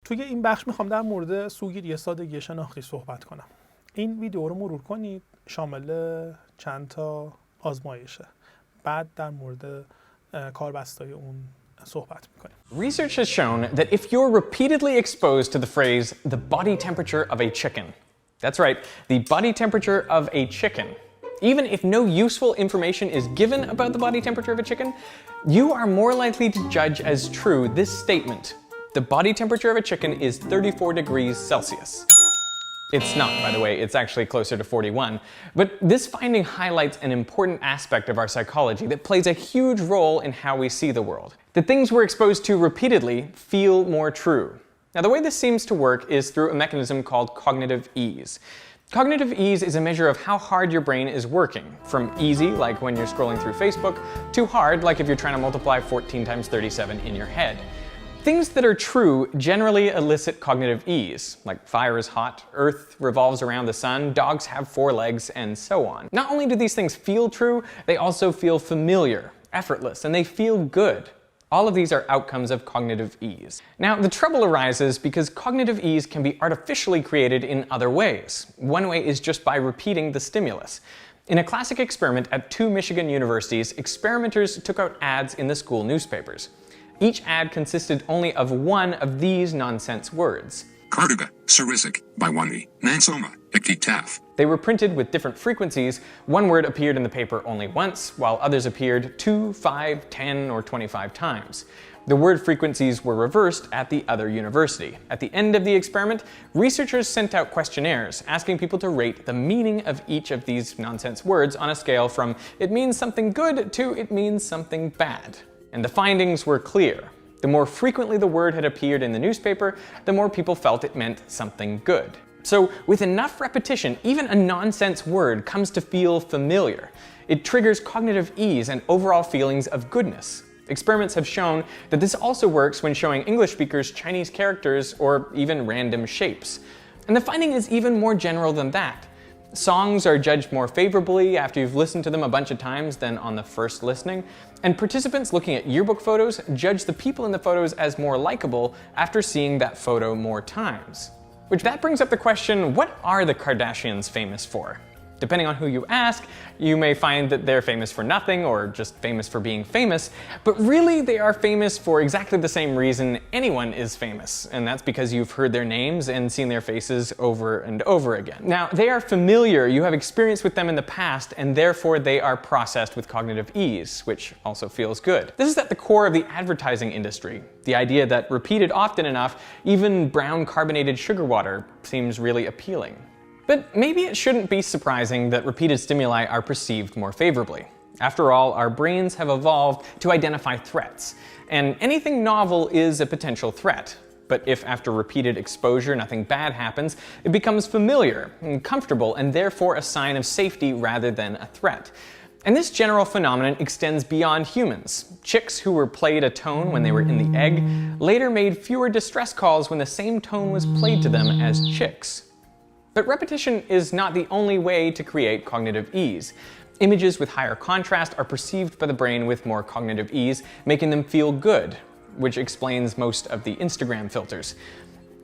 توی این بخش میخوام در مورد سوگیری سادگی شناختی صحبت کنم. این ویدیو رو مرور کنید، شامل چند تا آزمایشه. بعد در مورد کاربستای اون صحبت میکنیم. Research has shown that if you're repeatedly exposed to the phrase the body temperature of a chicken, that's right, the body temperature of a chicken, even if no useful information is given about the body temperature of a chicken, you are more likely to judge as true this statement: the body temperature of a chicken is 34 degrees Celsius. It's not, by the way, it's actually closer to 41. But this finding highlights an important aspect of our psychology that plays a huge role in how we see the world. The things we're exposed to repeatedly feel more true. Now, the way this seems to work is through a mechanism called cognitive ease. Cognitive ease is a measure of how hard your brain is working, from easy, like when you're scrolling through Facebook, to hard, like if you're trying to multiply 14 times 37 in your head. Things that are true generally elicit cognitive ease, like fire is hot, Earth revolves around the sun, dogs have 4 legs, and so on. Not only do these things feel true, they also feel familiar, effortless, and they feel good. All of these are outcomes of cognitive ease. Now, the trouble arises because cognitive ease can be artificially created in other ways. One way is just by repeating the stimulus. In a classic experiment at 2 Michigan universities, experimenters took out ads in the school newspapers. Each ad consisted only of one of these nonsense words. Cardiga, Sarisic, Baiwani, Nansoma, Iktitaf. They were printed with different frequencies. One word appeared in the paper only once, while others appeared 2, 5, 10, or 25 times. The word frequencies were reversed at the other university. At the end of the experiment, researchers sent out questionnaires asking people to rate the meaning of each of these nonsense words on a scale from "it means something good" to "it means something bad." And the findings were clear. The more frequently the word had appeared in the newspaper, the more people felt it meant something good. So with enough repetition, even a nonsense word comes to feel familiar. It triggers cognitive ease and overall feelings of goodness. Experiments have shown that this also works when showing English speakers Chinese characters or even random shapes. And the finding is even more general than that. Songs are judged more favorably after you've listened to them a bunch of times than on the first listening, and participants looking at yearbook photos judge the people in the photos as more likable after seeing that photo more times. Which that brings up the question, what are the Kardashians famous for? Depending on who you ask, you may find that they're famous for nothing or just famous for being famous, but really they are famous for exactly the same reason anyone is famous, and that's because you've heard their names and seen their faces over and over again. Now, they are familiar, you have experience with them in the past, and therefore they are processed with cognitive ease, which also feels good. This is at the core of the advertising industry, the idea that repeated often enough, even brown carbonated sugar water seems really appealing. But maybe it shouldn't be surprising that repeated stimuli are perceived more favorably. After all, our brains have evolved to identify threats, and anything novel is a potential threat. But if after repeated exposure nothing bad happens, it becomes familiar and comfortable and therefore a sign of safety rather than a threat. And this general phenomenon extends beyond humans. Chicks who were played a tone when they were in the egg later made fewer distress calls when the same tone was played to them as chicks. But repetition is not the only way to create cognitive ease. Images with higher contrast are perceived by the brain with more cognitive ease, making them feel good, which explains most of the Instagram filters.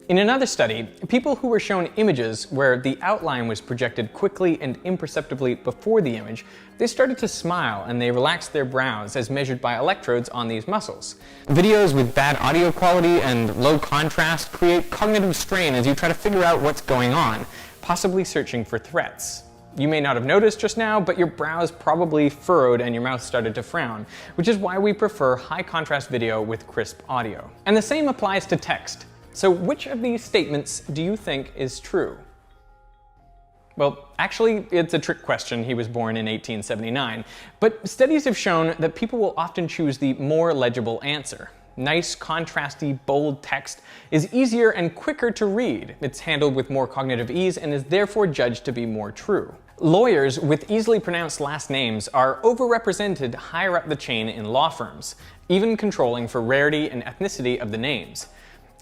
In another study, people who were shown images where the outline was projected quickly and imperceptibly before the image, they started to smile and they relaxed their brows as measured by electrodes on these muscles. Videos with bad audio quality and low contrast create cognitive strain as you try to figure out what's going on, possibly searching for threats. You may not have noticed just now, but your brows probably furrowed and your mouth started to frown, which is why we prefer high contrast video with crisp audio. And the same applies to text. So which of these statements do you think is true? Well, actually, it's a trick question. He was born in 1879. But studies have shown that people will often choose the more legible answer. Nice, contrasty, bold text is easier and quicker to read. It's handled with more cognitive ease and is therefore judged to be more true. Lawyers with easily pronounced last names are overrepresented higher up the chain in law firms, even controlling for rarity and ethnicity of the names.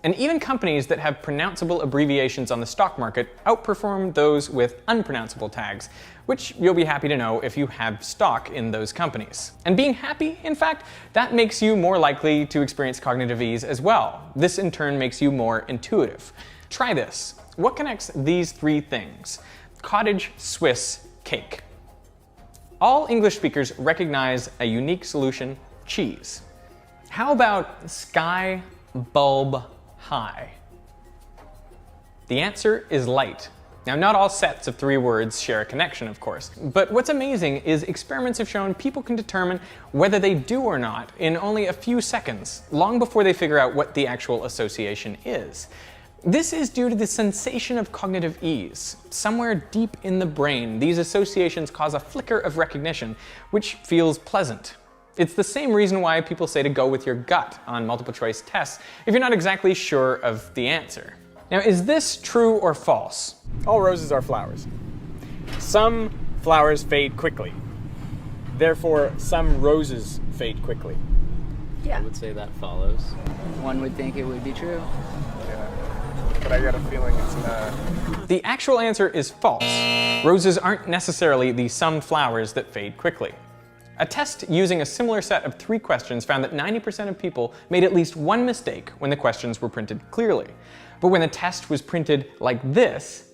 And even companies that have pronounceable abbreviations on the stock market outperform those with unpronounceable tags, which you'll be happy to know if you have stock in those companies. And being happy, in fact, that makes you more likely to experience cognitive ease as well. This in turn makes you more intuitive. Try this. What connects these three things? Cottage Swiss cake. All English speakers recognize a unique solution: cheese. How about sky bulb high? The answer is light. Now, not all sets of three words share a connection, of course, but what's amazing is experiments have shown people can determine whether they do or not in only a few seconds, long before they figure out what the actual association is. This is due to the sensation of cognitive ease. Somewhere deep in the brain, these associations cause a flicker of recognition, which feels pleasant. It's the same reason why people say to go with your gut on multiple choice tests if you're not exactly sure of the answer. Now, is this true or false? All roses are flowers. Some flowers fade quickly. Therefore, some roses fade quickly. Yeah. I would say that follows. One would think it would be true. But I got a feeling it's not. The actual answer is false. Roses aren't necessarily the some flowers that fade quickly. A test using a similar set of 3 questions found that 90% of people made at least one mistake when the questions were printed clearly. But when the test was printed like this,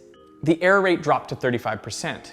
the error rate dropped to 35%.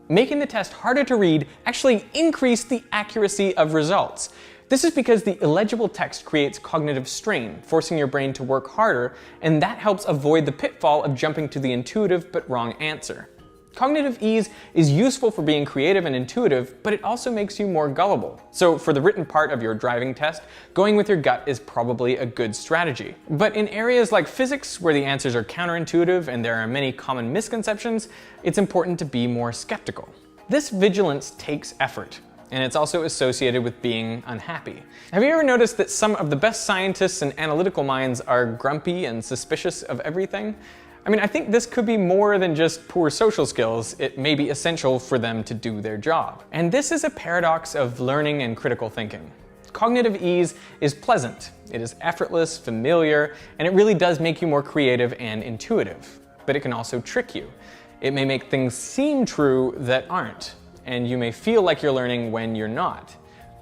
Making the test harder to read actually increased the accuracy of results. This is because the illegible text creates cognitive strain, forcing your brain to work harder, and that helps avoid the pitfall of jumping to the intuitive but wrong answer. Cognitive ease is useful for being creative and intuitive, but it also makes you more gullible. So for the written part of your driving test, going with your gut is probably a good strategy. But in areas like physics, where the answers are counterintuitive and there are many common misconceptions, it's important to be more skeptical. This vigilance takes effort, and it's also associated with being unhappy. Have you ever noticed that some of the best scientists and analytical minds are grumpy and suspicious of everything? I mean, I think this could be more than just poor social skills. It may be essential for them to do their job. And this is a paradox of learning and critical thinking. Cognitive ease is pleasant, it is effortless, familiar, and it really does make you more creative and intuitive. But it can also trick you. It may make things seem true that aren't, and you may feel like you're learning when you're not.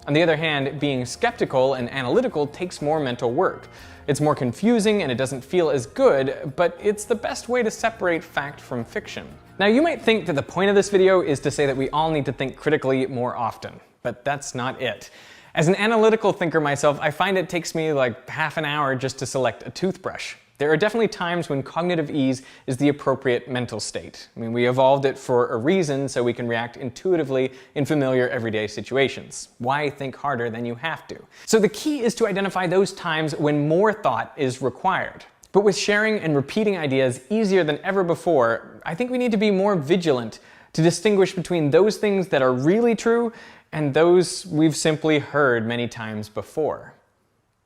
On the other hand, being skeptical and analytical takes more mental work. It's more confusing and it doesn't feel as good, but it's the best way to separate fact from fiction. Now, you might think that the point of this video is to say that we all need to think critically more often, but that's not it. As an analytical thinker myself, I find it takes me like half an hour just to select a toothbrush. There are definitely times when cognitive ease is the appropriate mental state. I mean, we evolved it for a reason so we can react intuitively in familiar everyday situations. Why think harder than you have to? So the key is to identify those times when more thought is required. But with sharing and repeating ideas easier than ever before, I think we need to be more vigilant to distinguish between those things that are really true and those we've simply heard many times before.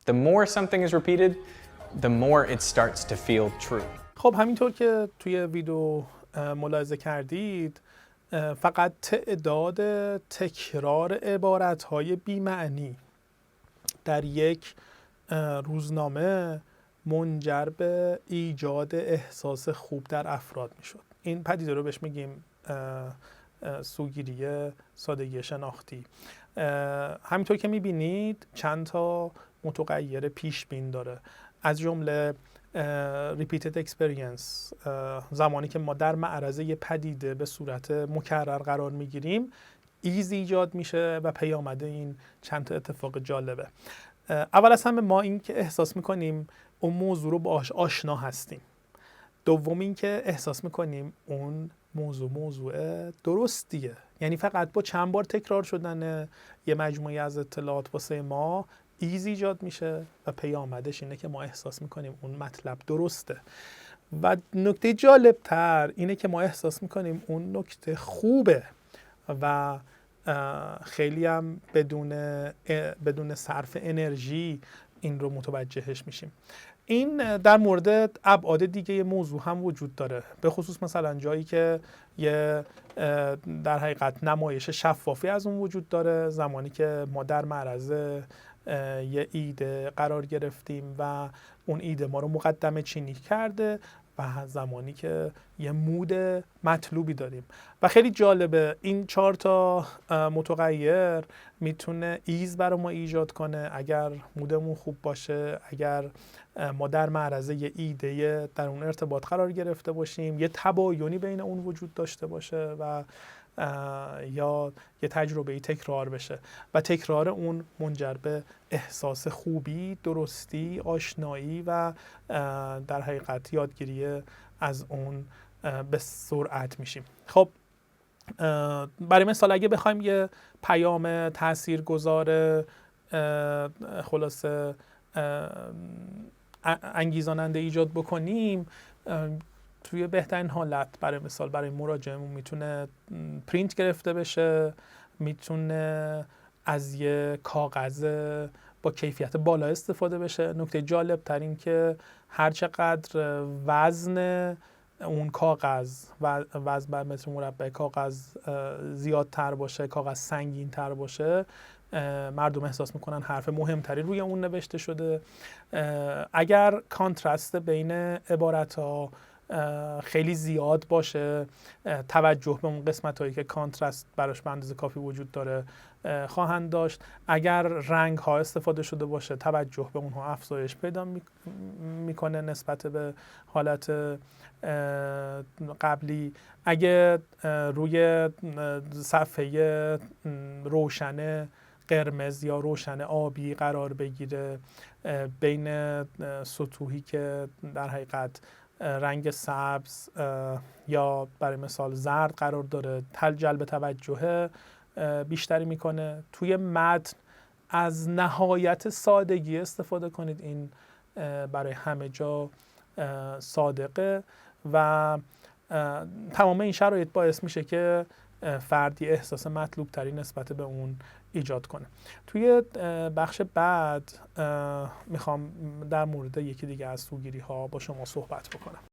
The more something is repeated, the more it starts to feel true. خب همینطور که توی ویدیو ملاحظه کردید، فقط تعداد تکرار عبارت‌های بی‌معنی در یک روزنامه منجر به ایجاد احساس خوب در افراد میشد. این پدیده رو بهش میگیم سوگیری سادگی شناختی. همینطور که میبینید چند تا متغیر پیش بین داره، از جمله repeated experience، زمانی که ما در معرض یه پدیده به صورت مکرر قرار میگیریم ایز ایجاد میشه و پیامد این چند تا اتفاق جالبه. اول از همه ما این که احساس میکنیم اون موضوع رو باهاش آشنا هستیم. دوم این که احساس میکنیم اون موضوع درستیه، یعنی فقط با چند بار تکرار شدن یه مجموعه از اطلاعات واسه ما ایز ایجاد میشه و پیامدش اینه که ما احساس میکنیم اون مطلب درسته. و نکته جالب تر اینه که ما احساس میکنیم اون نکته خوبه و خیلی هم بدون صرف انرژی این رو متوجهش میشیم. این در مورد ابعاد دیگه موضوع هم وجود داره، به خصوص مثلا جایی که یه در حقیقت نمایش شفافی از اون وجود داره، زمانی که ما در معرض یه ایده قرار گرفتیم و اون ایده ما رو مقدمه چینی کرده و زمانی که یه مود مطلوبی داریم و خیلی جالبه این 4 تا متغیر میتونه ایز برای ما ایجاد کنه اگر مودمون خوب باشه، اگر ما در معرض یه ایده در اون ارتباط قرار گرفته باشیم، یه تباینی بین اون وجود داشته باشه و یا یه تجربه تکرار بشه و تکرار اون منجر به احساس خوبی، درستی، آشنایی و در حقیقت یادگیری از اون به سرعت میشیم. خب برای مثال اگه بخوایم یه پیام تاثیرگذار خلاصه انگیزاننده ایجاد بکنیم، توی بهترین حالت برای مثال برای مراجعمون میتونه پرینت گرفته بشه، میتونه از یه کاغذ با کیفیت بالا استفاده بشه. نکته جالب تر این که هر چقدر وزن اون کاغذ وزن بر متر مربع کاغذ زیادتر باشه، کاغذ سنگین تر باشه، مردم احساس میکنن حرف مهمتری روی اون نوشته شده. اگر کانترست بین عبارت‌ها خیلی زیاد باشه، توجه به اون قسمت هایی که کانترست براش به اندازه کافی وجود داره خواهند داشت. اگر رنگ ها استفاده شده باشه، توجه به اونها افزایش پیدا میکنه نسبت به حالت قبلی. اگه روی صفحه روشن قرمز یا روشن آبی قرار بگیره، بین سطوحی که در حقیقت رنگ سبز یا برای مثال زرد قرار داره، جلب توجه بیشتری میکنه. توی متن از نهایت سادگی استفاده کنید، این برای همه جا صادقه و تمام این شرایط باعث میشه که فردی احساس مطلوب تری نسبت به اون ایجاد کنه. توی بخش بعد میخوام در مورد یکی دیگه از سوگیری ها با شما صحبت بکنم.